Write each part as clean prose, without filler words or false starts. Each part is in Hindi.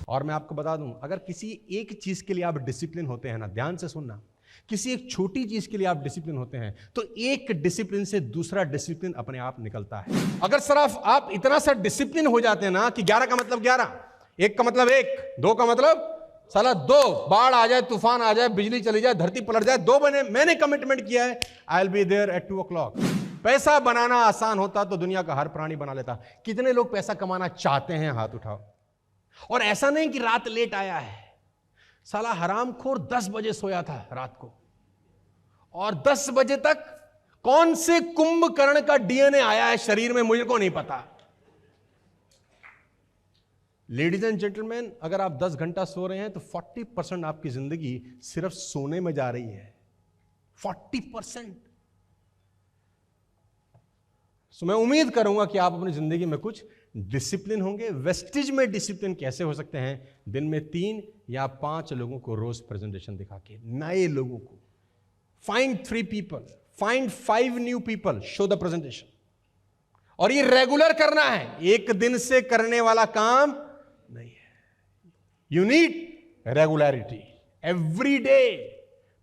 और मैं आपको बता दूं, अगर किसी एक चीज के लिए आप डिसिप्लिन होते हैं ना, ध्यान से सुनना, किसी एक छोटी चीज के लिए आप डिसिप्लिन होते हैं तो एक डिसिप्लिन से दूसरा डिसिप्लिन अपने आप निकलता है। अगर सिर्फ आप इतना सा डिसिप्लिन हो जाते हैं ना कि 11 का मतलब 11, 1 का मतलब 1, 2 का मतलब साला 2, बाढ़ आ जाए, तूफान आ जाए, बिजली चली जाए, धरती पलट जाए, 2 महीने मैंने कमिटमेंट किया है, I will be there at 2 o'clock। पैसा बनाना आसान होता तो दुनिया का हर प्राणी बना लेता। कितने लोग पैसा कमाना चाहते हैं? हाथ उठाओ। और ऐसा नहीं कि रात लेट आया है, साला हरामखोर 10 बजे सोया था रात को, और 10 बजे तक कौन से कुंभकर्ण का डीएनए आया है शरीर में मुझे को नहीं पता। लेडीज एंड जेंटलमैन, अगर आप 10 घंटा सो रहे हैं तो 40% आपकी जिंदगी सिर्फ सोने में जा रही है। 40%। मैं उम्मीद करूंगा कि आप अपनी जिंदगी में कुछ डिसिप्लिन होंगे। वेस्टिज में डिसिप्लिन कैसे हो सकते हैं? दिन में 3 या 5 लोगों को रोज प्रेजेंटेशन दिखा के, नए लोगों को, find 3 people, find 5 new people, show the presentation. और ये रेगुलर करना है, एक दिन से करने वाला काम नहीं है। You need regularity, every day.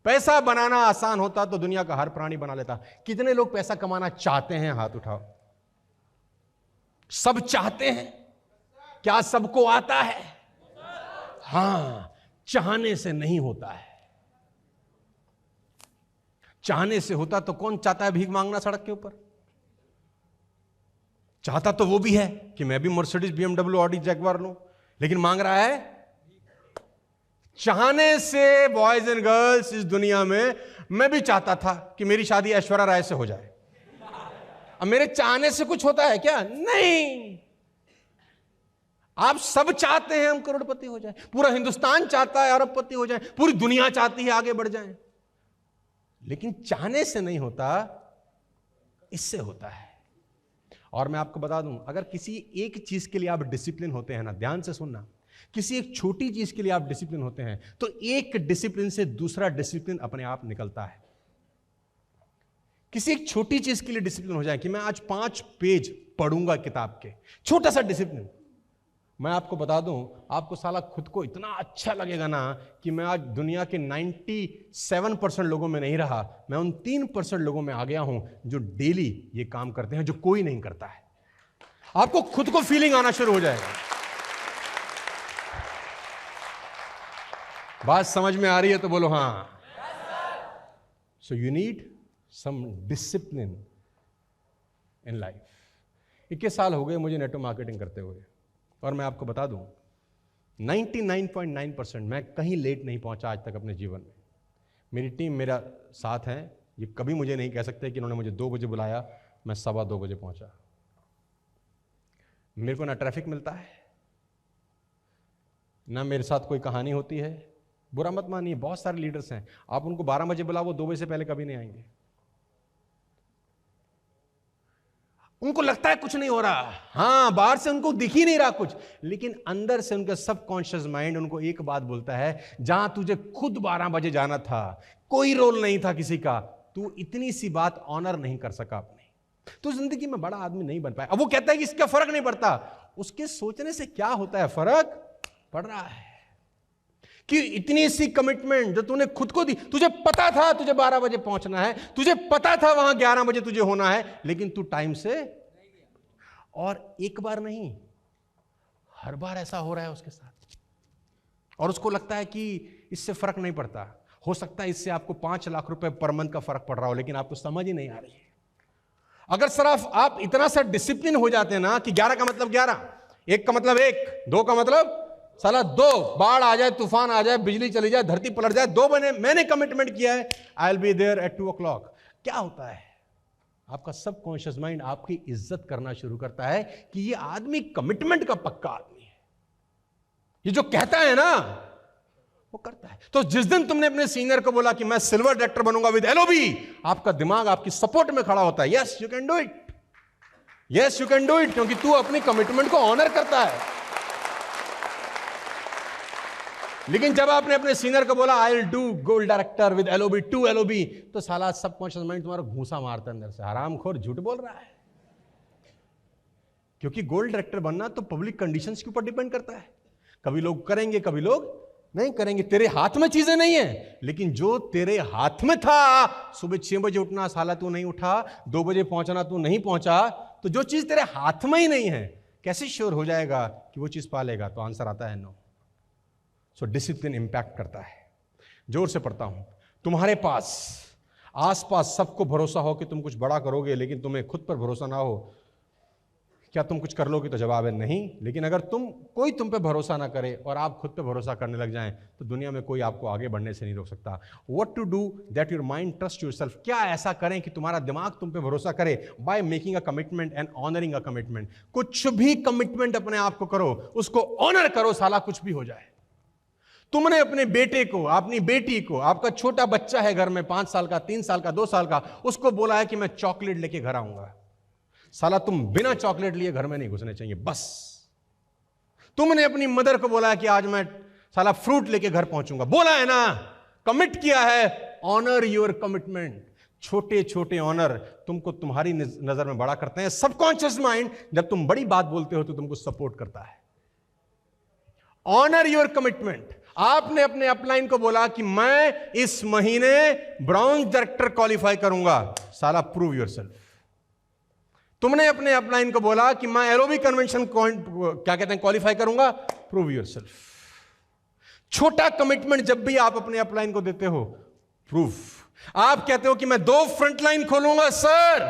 पैसा बनाना आसान होता तो दुनिया का हर प्राणी बना लेता। कितने लोग पैसा कमाना चाहते हैं? हाथ उठाओ। सब चाहते हैं? क्या सबको आता है? हां, चाहने से नहीं होता है। चाहने से होता तो कौन चाहता है भीख मांगना सड़क के ऊपर? चाहता तो वो भी है कि मैं भी मर्सिडीज, बीएमडब्ल्यू, ऑडी, जैगवार लूं, लेकिन मांग रहा है। चाहने से बॉयज एंड गर्ल्स इस दुनिया में, मैं भी चाहता था कि मेरी शादी ऐश्वर्या राय से हो जाए। अब मेरे चाहने से कुछ होता है क्या? नहीं। आप सब चाहते हैं हम करोड़पति हो जाए, पूरा हिंदुस्तान चाहता है अरबपति हो जाए, पूरी दुनिया चाहती है आगे बढ़ जाए, लेकिन चाहने से नहीं होता, इससे होता है। और मैं आपको बता दूं, अगर किसी एक चीज के लिए आप डिसिप्लिन होते हैं ना, ध्यान से सुनना, किसी एक छोटी चीज के लिए आप डिसिप्लिन होते हैं तो एक डिसिप्लिन से दूसरा डिसिप्लिन अपने आप निकलता है। किसी एक छोटी चीज के लिए डिसिप्लिन हो जाए कि मैं आज 5 पेज पढ़ूंगा किताब के, छोटा सा डिसिप्लिन। मैं आपको बता दूं, आपको साला खुद को इतना अच्छा लगेगा ना कि मैं आज दुनिया के 97% लोगों में नहीं रहा, मैं उन 3% लोगों में आ गया हूं जो डेली ये काम करते हैं जो कोई नहीं करता है। आपको खुद को फीलिंग आना शुरू हो जाएगा। बात समझ में आ रही है तो बोलो हां। So you need some discipline in life. 21 साल हो गए मुझे नेटवर्क मार्केटिंग करते हुए, और मैं आपको बता दूं 99.9% मैं कहीं लेट नहीं पहुंचा आज तक अपने जीवन में। मेरी टीम मेरा साथ है, ये कभी मुझे नहीं कह सकते कि इन्होंने मुझे 2 बजे बुलाया मैं 2:15 बजे पहुंचा। मेरे को ना ट्रैफिक मिलता है, ना मेरे साथ कोई कहानी होती है। बुरा मत मानिए, बहुत सारे लीडर्स हैं, आप उनको 12 बजे बुलाओ, वो 2 बजे से पहले कभी नहीं आएंगे। उनको लगता है कुछ नहीं हो रहा, हां, बाहर से उनको दिख ही नहीं रहा कुछ, लेकिन अंदर से उनका सबकॉन्शियस माइंड उनको एक बात बोलता है, जहां तुझे खुद 12 बजे जाना था, कोई रोल नहीं था किसी का, तू इतनी सी बात ऑनर नहीं कर सका अपनी, तो जिंदगी में बड़ा आदमी नहीं बन पाया। अब वो कहता है कि इसका फर्क नहीं पड़ता, उसके सोचने से क्या होता है? फर्क पड़ रहा है कि इतनी सी कमिटमेंट जो तूने खुद को दी, तुझे पता था तुझे 12 बजे पहुंचना है, तुझे पता था वहां 11 बजे तुझे होना है, लेकिन तू टाइम से, और एक बार नहीं, हर बार ऐसा हो रहा है उसके साथ, और उसको लगता है कि इससे फर्क नहीं पड़ता। हो सकता है इससे आपको 5 लाख रुपए पर मंथ का फर्क पड़ रहा हो, लेकिन आपको समझ ही नहीं आ रही है। अगर सिर्फ आप इतना सा डिसिप्लिन हो जाते हैं ना कि 11 का मतलब 11, 1 का मतलब 1, 2 का मतलब साला 2, बाढ़ आ जाए, तूफान आ जाए, बिजली चली जाए, धरती पलट जाए, 2 महीने मैंने कमिटमेंट किया है, I will be there at 2 o'clock। क्या होता है? आपका सबकॉन्शियस माइंड आपकी इज्जत करना शुरू करता है कि ये आदमी कमिटमेंट का पक्का आदमी है, ये जो कहता है ना वो करता है। तो जिस दिन तुमने अपने सीनियर को बोला कि मैं सिल्वर डायरेक्टर बनूंगा विद एलओबी, आपका दिमाग आपकी सपोर्ट में खड़ा होता है, yes you can do it, yes you can do it, क्योंकि तू अपनी कमिटमेंट को ऑनर करता है। लेकिन जब आपने अपने सीनियर को बोला I will do gold director with LOB 2 LOB, तो साला सबकॉन्शियस माइंड तुम्हारा घूंसा मारता है अंदर से, हरामखोर झूठ बोल रहा है। क्योंकि गोल्ड डायरेक्टर बनना तो पब्लिक कंडीशंस के ऊपर डिपेंड करता है। कभी लोग करेंगे, कभी लोग नहीं करेंगे। तेरे हाथ में चीजें नहीं है, लेकिन जो तेरे हाथ में था, सुबह 6 बजे उठना, साला तू नहीं उठा, 2 बजे पहुंचना, तू नहीं पहुंचा, तो जो चीज तेरे हाथ में ही नहीं है, कैसे श्योर हो जाएगा कि वो चीज पालेगा? तो आंसर आता है नो। सो डिसिप्लिन इंपैक्ट करता है। जोर से पढ़ता हूं, तुम्हारे पास आसपास सबको भरोसा हो कि तुम कुछ बड़ा करोगे, लेकिन तुम्हें खुद पर भरोसा ना हो, क्या तुम कुछ कर लोगे? तो जवाब है नहीं। लेकिन अगर कोई तुम पे भरोसा ना करे और आप खुद पे भरोसा करने लग जाएं, तो दुनिया में कोई आपको आगे बढ़ने से नहीं रोक सकता। What to do that your mind trust yourself? क्या ऐसा करें कि तुम्हारा दिमाग तुम पे भरोसा करे? By making a commitment and honouring a commitment. कुछ भी कमिटमेंट अपने आप को करो, उसको ऑनर करो, साला कुछ भी हो जाए। तुमने अपने बेटे को, अपनी बेटी को, आपका छोटा बच्चा है घर में 5 साल का, 3 साल का, 2 साल का, उसको बोला है कि मैं चॉकलेट लेके घर आऊंगा, साला तुम बिना चॉकलेट लिए घर में नहीं घुसने चाहिए बस। तुमने अपनी मदर को बोला है कि आज मैं साला फ्रूट लेके घर पहुंचूंगा, बोला है ना, कमिट किया है। Honour your commitment. छोटे छोटे ऑनर तुमको तुम्हारी नजर में बड़ा करते हैं। सबकॉन्शियस माइंड जब तुम बड़ी बात बोलते हो तो तुमको सपोर्ट करता है। Honour your commitment. आपने अपने अपलाइन को बोला कि मैं इस महीने ब्राउन डायरेक्टर क्वालिफाई करूंगा, साला प्रूव योरसेल्फ। तुमने अपने अपलाइन को बोला कि मैं एरोबिक कन्वेंशन क्या कहते हैं क्वालिफाई करूंगा, प्रूव योरसेल्फ। छोटा कमिटमेंट जब भी आप अपने अपलाइन को देते हो, प्रूफ। आप कहते हो कि मैं 2 फ्रंटलाइन खोलूंगा सर,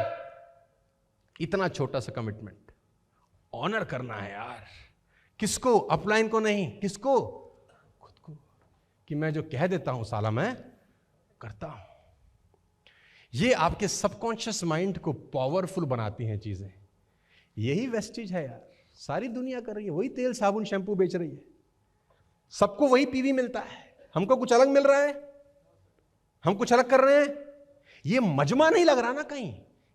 इतना छोटा सा कमिटमेंट ऑनर करना है यार। किसको? अपलाइन को नहीं, किसको? खुद को। कि मैं जो कह देता हूं साला मैं करता हूं। ये आपके सबकॉन्शियस माइंड को पावरफुल बनाती हैं चीजें। यही वेस्टेज है यार, सारी दुनिया कर रही है, वही तेल साबुन शैंपू बेच रही है, सबको वही पीवी मिलता है, हमको कुछ अलग मिल रहा है, हम कुछ अलग कर रहे हैं। ये मजमा नहीं लग रहा ना कहीं,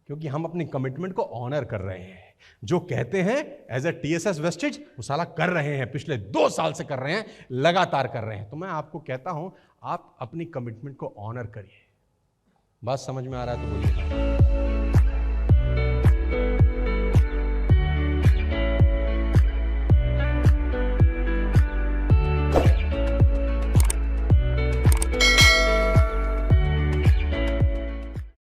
क्योंकि हम अपनी कमिटमेंट को ऑनर कर रहे हैं। जो कहते हैं एज ए TSS वेस्टेज, वो साला कर रहे हैं, पिछले 2 साल से कर रहे हैं, लगातार कर रहे हैं। तो मैं आपको कहता हूं, आप अपनी कमिटमेंट को ऑनर करिए। बात समझ में आ रहा है तो बोलिए।